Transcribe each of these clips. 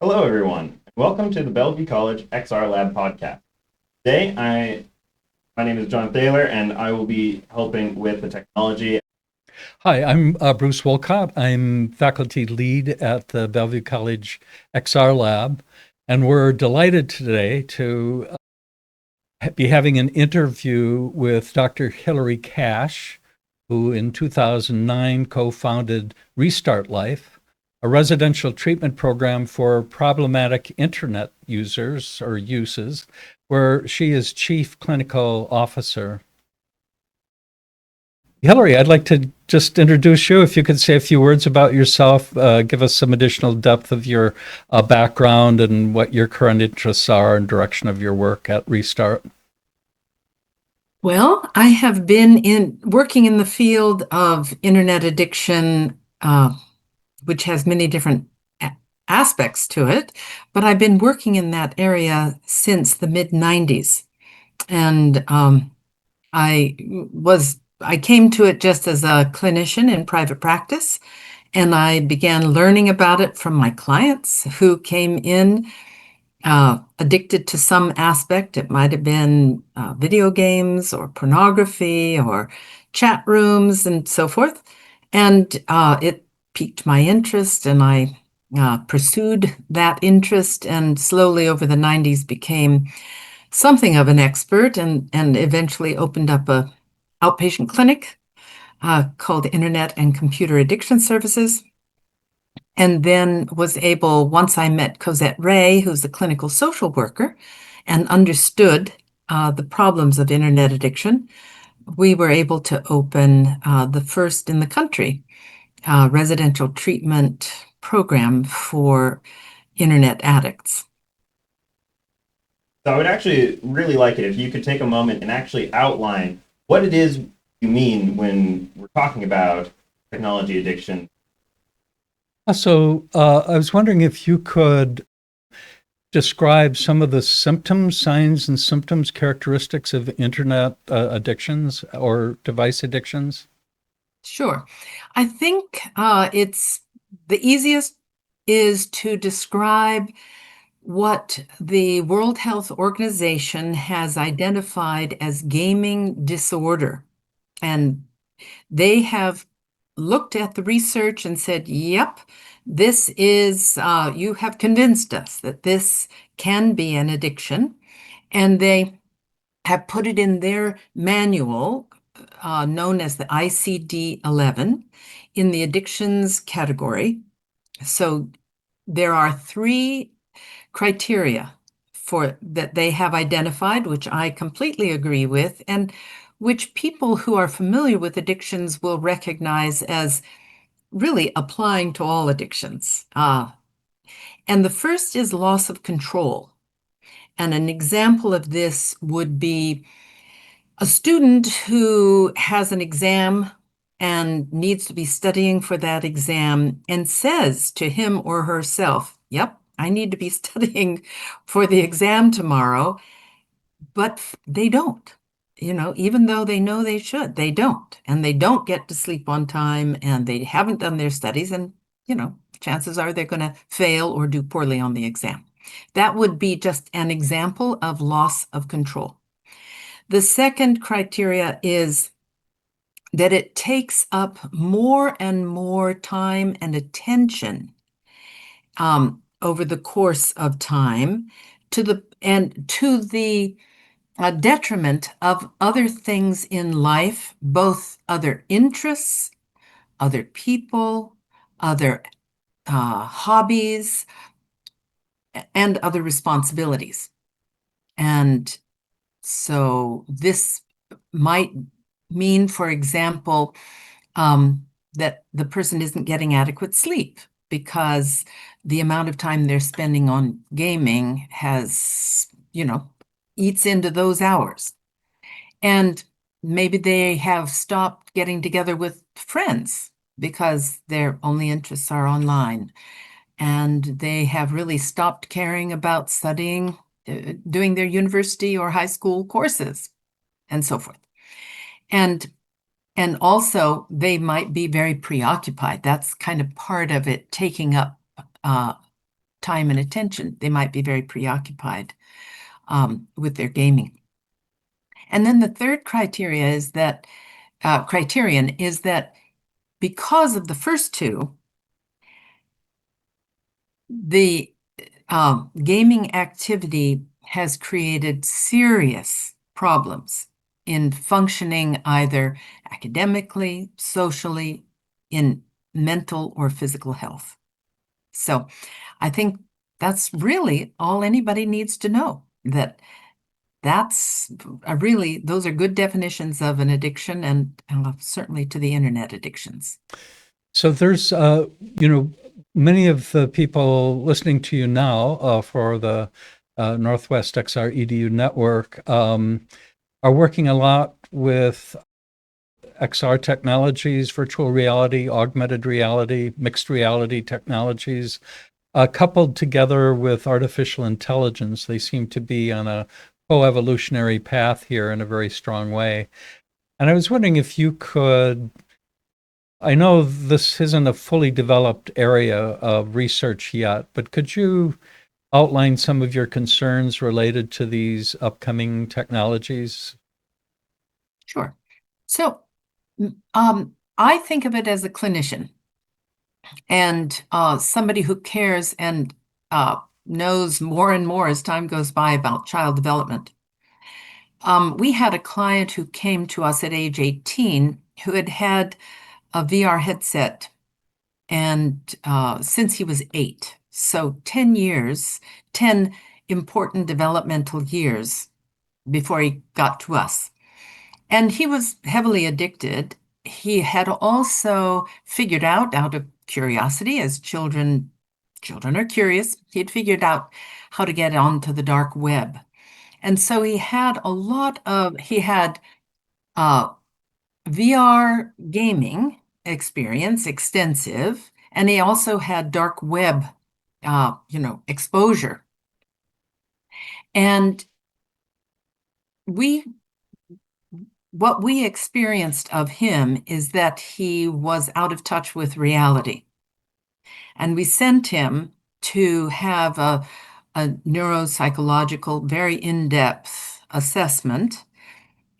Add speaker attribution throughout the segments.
Speaker 1: Hello, everyone. Welcome to the Bellevue College XR Lab podcast. Today, my name is John Thaler, and I will be helping with the technology.
Speaker 2: Hi, I'm Bruce Wolcott. I'm faculty lead at the Bellevue College XR Lab, and we're delighted today to be having an interview with Dr. Hilarie Cash, who in 2009 co-founded Restart Life, a residential treatment program for problematic internet users or uses, where she is chief clinical officer. Hilarie, I'd like to just introduce you. If you could say a few words about yourself, give us some additional depth of your background and what your current interests are and direction of your work at Restart.
Speaker 3: Well, I have been working in the field of internet addiction, which has many different aspects to it, but I've been working in that area since the mid-90s. And I came to it just as a clinician in private practice, and I began learning about it from my clients who came in addicted to some aspect. It might have been video games or pornography or chat rooms and so forth. And it piqued my interest, and I pursued that interest, and slowly over the 90s became something of an expert, and eventually opened up a outpatient clinic called Internet and Computer Addiction Services. And then was able, once I met Cosette Ray, who's a clinical social worker, and understood the problems of internet addiction, we were able to open the first in the country residential treatment program for internet addicts.
Speaker 1: So I would actually really like it if you could take a moment and actually outline what it is you mean when we're talking about technology addiction.
Speaker 2: I was wondering if you could describe some of the symptoms, signs and symptoms, characteristics of internet addictions or device addictions.
Speaker 3: Sure. I think it's the easiest is to describe what the World Health Organization has identified as gaming disorder. And they have looked at the research and said, yep, this is, you have convinced us that this can be an addiction. And they have put it in their manual, known as the ICD-11, in the addictions category. So there are three criteria for that they have identified, which I completely agree with, and which people who are familiar with addictions will recognize as really applying to all addictions. And the first is loss of control. And an example of this would be a student who has an exam and needs to be studying for that exam and says to him or herself, yep, I need to be studying for the exam tomorrow, but they don't. Even though they know they should, they don't. And they don't get to sleep on time, and they haven't done their studies, and, chances are they're going to fail or do poorly on the exam. That would be just an example of loss of control. The second criteria is that it takes up more and more time and attention over the course of time to the detriment of other things in life, both other interests, other people, other hobbies, and other responsibilities. And so this might mean, for example, that the person isn't getting adequate sleep because the amount of time they're spending on gaming has, eats into those hours. And maybe they have stopped getting together with friends because their only interests are online. And they have really stopped caring about studying, doing their university or high school courses, and so forth. And also they might be very preoccupied. That's kind of part of it, taking up time and attention. They might be very preoccupied with their gaming. And then the third criterion is that because of the first two, the gaming activity has created serious problems in functioning either academically, socially, in mental or physical health. So I think that's really all anybody needs to know, that's really, those are good definitions of an addiction, and certainly to the internet addictions.
Speaker 2: So there's, many of the people listening to you now for the Northwest XR EDU network are working a lot with XR technologies, virtual reality, augmented reality, mixed reality technologies, coupled together with artificial intelligence. They seem to be on a co-evolutionary path here in a very strong way. And I was wondering if you could, I know this isn't a fully developed area of research yet, but could you outline some of your concerns related to these upcoming technologies?
Speaker 3: Sure. So I think of it as a clinician and somebody who cares and knows more and more as time goes by about child development. We had a client who came to us at age 18 who had had a VR headset and since he was 8. So 10 years, 10 important developmental years before he got to us. And he was heavily addicted. He had also figured out of curiosity, as children are curious, he had figured out how to get onto the dark web. And so he had VR gaming experience, extensive, and he also had dark web, exposure. And what we experienced of him is that he was out of touch with reality. And we sent him to have a neuropsychological, very in-depth assessment.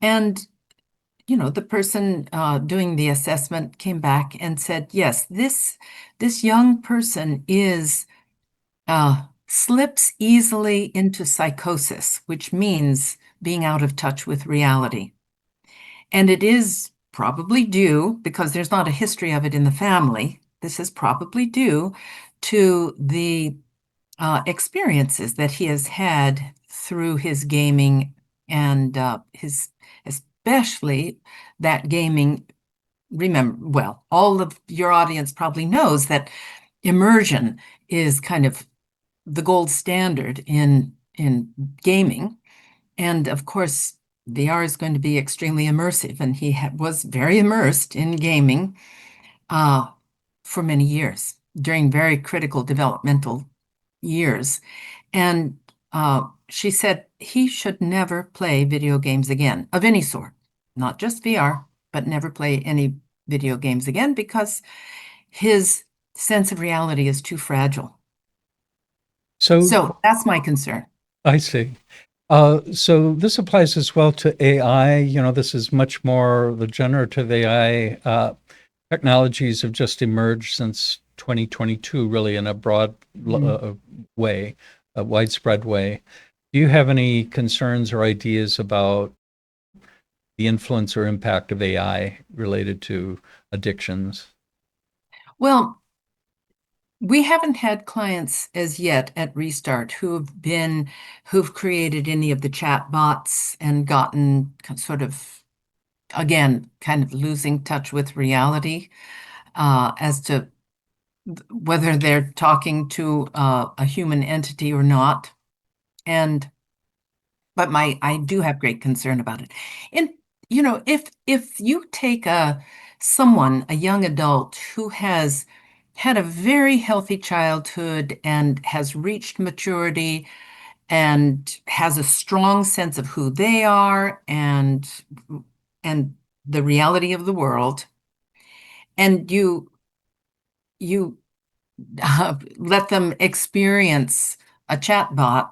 Speaker 3: And the person doing the assessment came back and said, yes, this young person slips easily into psychosis, which means being out of touch with reality. And it is probably due, because there's not a history of it in the family, this is probably due to the experiences that he has had through his gaming and especially that gaming. Remember, well, all of your audience probably knows that immersion is kind of the gold standard in gaming. And of course, VR is going to be extremely immersive, and he was very immersed in gaming for many years during very critical developmental years. And she said he should never play video games again of any sort, not just VR, but never play any video games again because his sense of reality is too fragile. So that's my concern.
Speaker 2: I see. So this applies as well to AI. This is much more the generative AI technologies have just emerged since 2022, really in a broad way, a widespread way. Do you have any concerns or ideas about the influence or impact of AI related to addictions?
Speaker 3: Well, we haven't had clients as yet at Restart who've created any of the chat bots and gotten sort of, again, kind of losing touch with reality as to whether they're talking to a human entity or not. But I do have great concern about it. And if you take a young adult who has had a very healthy childhood and has reached maturity and has a strong sense of who they are and the reality of the world, and you let them experience a chatbot,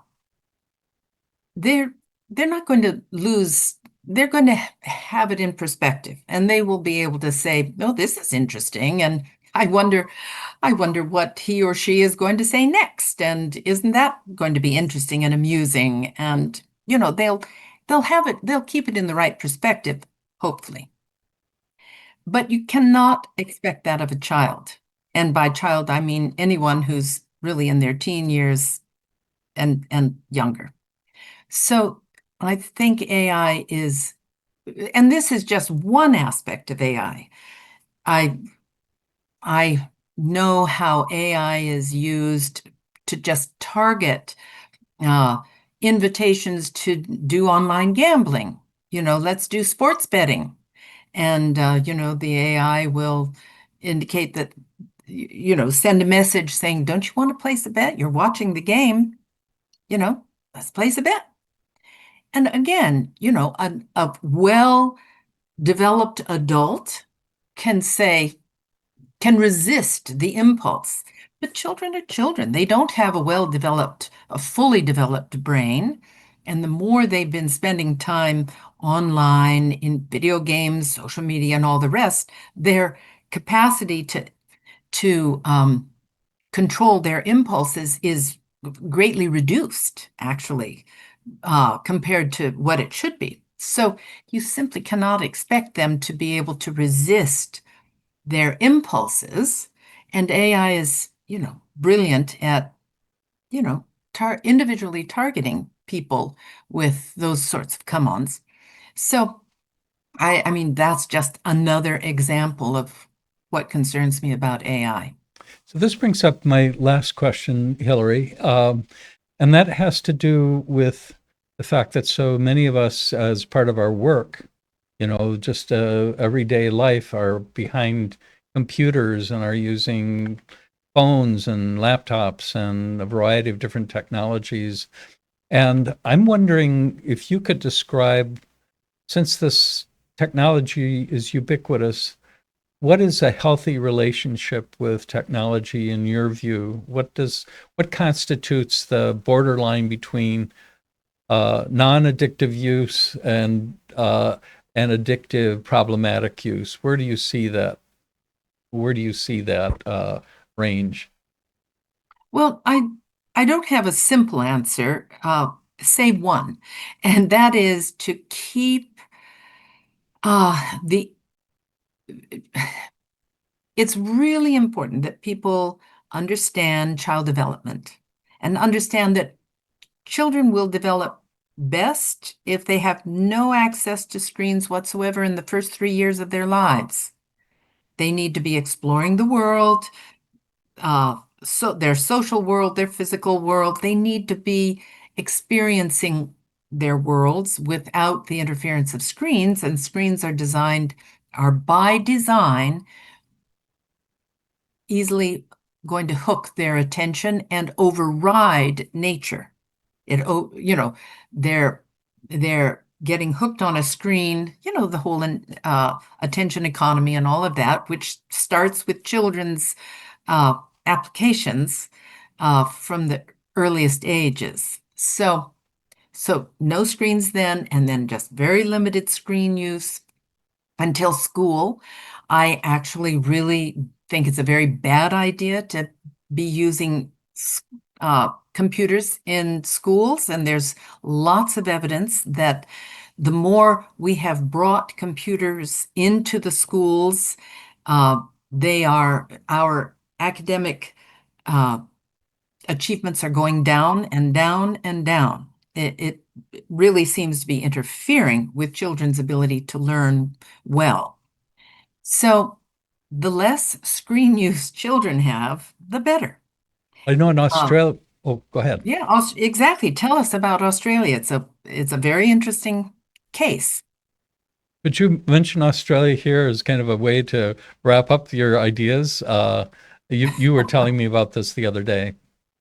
Speaker 3: they're they're not going to lose. They're going to have it in perspective, and they will be able to say, "Oh, this is interesting," and I wonder what he or she is going to say next, and isn't that going to be interesting and amusing? And they'll have it. They'll keep it in the right perspective, hopefully. But you cannot expect that of a child. And by child, I mean anyone who's really in their teen years and younger. So I think AI is, and this is just one aspect of AI. I I know how AI is used to just target uh, invitations to do online gambling. Let's do sports betting. And, the AI will indicate that, send a message saying, don't you want to place a bet? You're watching the game, you know, let's place a bet. And again, a well-developed adult can say, can resist the impulse. But children are children. They don't have a fully developed brain. And the more they've been spending time online in video games, social media, and all the rest, their capacity to control their impulses is greatly reduced, actually, compared to what it should be. So you simply cannot expect them to be able to resist their impulses. And AI is, brilliant at, individually targeting people with those sorts of come-ons. So I mean, that's just another example of what concerns me about AI.
Speaker 2: So this brings up my last question, Hillary, and that has to do with the fact that so many of us, as part of our work, just everyday life, are behind computers and are using phones and laptops and a variety of different technologies. And I'm wondering if you could describe, since this technology is ubiquitous, what is a healthy relationship with technology in your view? What constitutes the borderline between non-addictive use and addictive problematic use? Where do you see that? Where do you see that range?
Speaker 3: Well, I don't have a simple answer, save one, and that is to keep the it's really important that people understand child development and understand that children will develop best if they have no access to screens whatsoever in the first 3 years of their lives. They need to be exploring the world, so their social world, their physical world. They need to be experiencing their worlds without the interference of screens, and screens are by design easily going to hook their attention and override nature. They're getting hooked on a screen, the whole attention economy and all of that, which starts with children's uh, applications from the earliest ages. So no screens then, and then just very limited screen use until school. I actually really think it's a very bad idea to be using computers in schools, and there's lots of evidence that the more we have brought computers into the schools, uh, they are our academic uh, achievements are going down and down and down. It really seems to be interfering with children's ability to learn well. So the less screen use children have, the better.
Speaker 2: I know in
Speaker 3: Uh,
Speaker 2: Australia. Oh, go ahead.
Speaker 3: yeah, exactly. Tell us about Australia. It's a very interesting case.
Speaker 2: But you mentioned Australia here as kind of a way to wrap up your ideas. You were telling me about this the other day.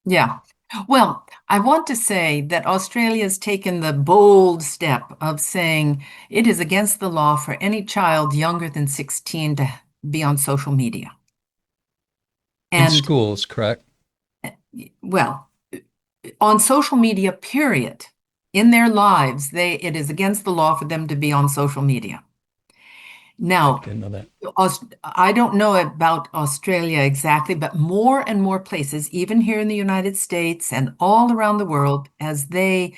Speaker 3: Yeah. Well, I want to say that Australia has taken the bold step of saying it is against the law for any child younger than 16 to be on social media.
Speaker 2: In
Speaker 3: And
Speaker 2: schools, correct?
Speaker 3: well, on social media, period. In their lives, it is against the law for them to be on social media. Now,
Speaker 2: Didn't know that.
Speaker 3: I don't know about Australia exactly, but more and more places, even here in the United States and all around the world, as they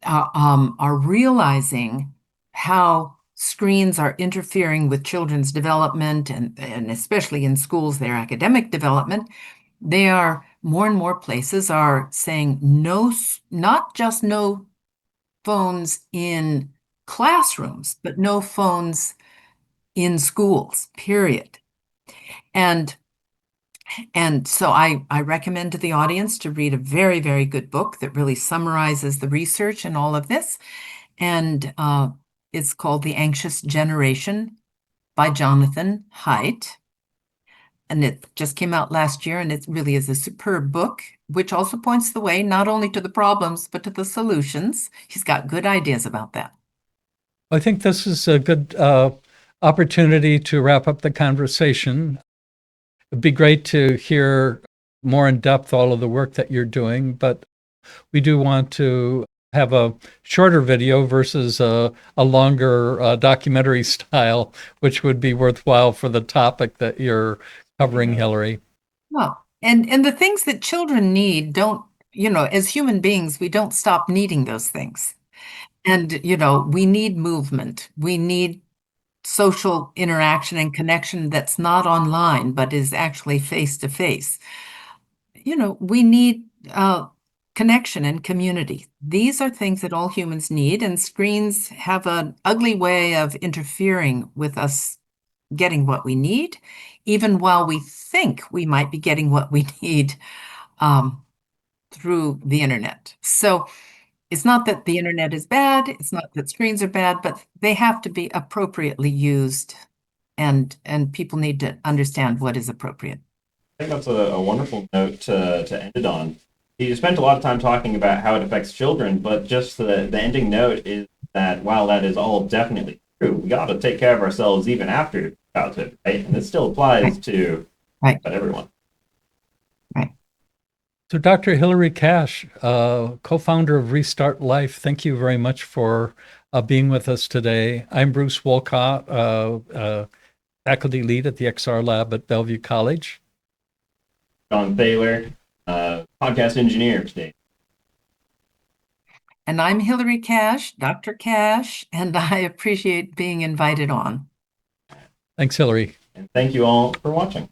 Speaker 3: are realizing how screens are interfering with children's development and especially in schools, their academic development, they are more and more places are saying no, not just no phones in classrooms, but no phones in schools, period. And so I recommend to the audience to read a very, very good book that really summarizes the research and all of this. And it's called The Anxious Generation by Jonathan Haidt. And it just came out last year, and it really is a superb book, which also points the way not only to the problems, but to the solutions. He's got good ideas about that.
Speaker 2: I think this is a good opportunity to wrap up the conversation. It'd be great to hear more in depth all of the work that you're doing, but we do want to have a shorter video versus a longer documentary style, which would be worthwhile for the topic that you're covering, Hilarie.
Speaker 3: Well, and the things that children need don't, as human beings, we don't stop needing those things. And, we need movement. We need social interaction and connection that's not online, but is actually face to face. We need connection and community. These are things that all humans need, and screens have an ugly way of interfering with us getting what we need, even while we think we might be getting what we need through the internet. So it's not that the internet is bad, it's not that screens are bad, but they have to be appropriately used, and people need to understand what is appropriate.
Speaker 1: I think that's a wonderful note to end it on. You spent a lot of time talking about how it affects children, but just the ending note is that while that is all definitely true, we got to take care of ourselves even after childhood, right? And this still applies to everyone.
Speaker 3: Right.
Speaker 2: So Dr. Hilarie Cash, co-founder of Restart Life, thank you very much for being with us today. I'm Bruce Wolcott, faculty lead at the XR Lab at Bellevue College.
Speaker 1: John Thaler, podcast engineer today.
Speaker 3: And I'm Hilarie Cash, Dr. Cash, and I appreciate being invited on.
Speaker 2: Thanks, Hilarie.
Speaker 1: And thank you all for watching.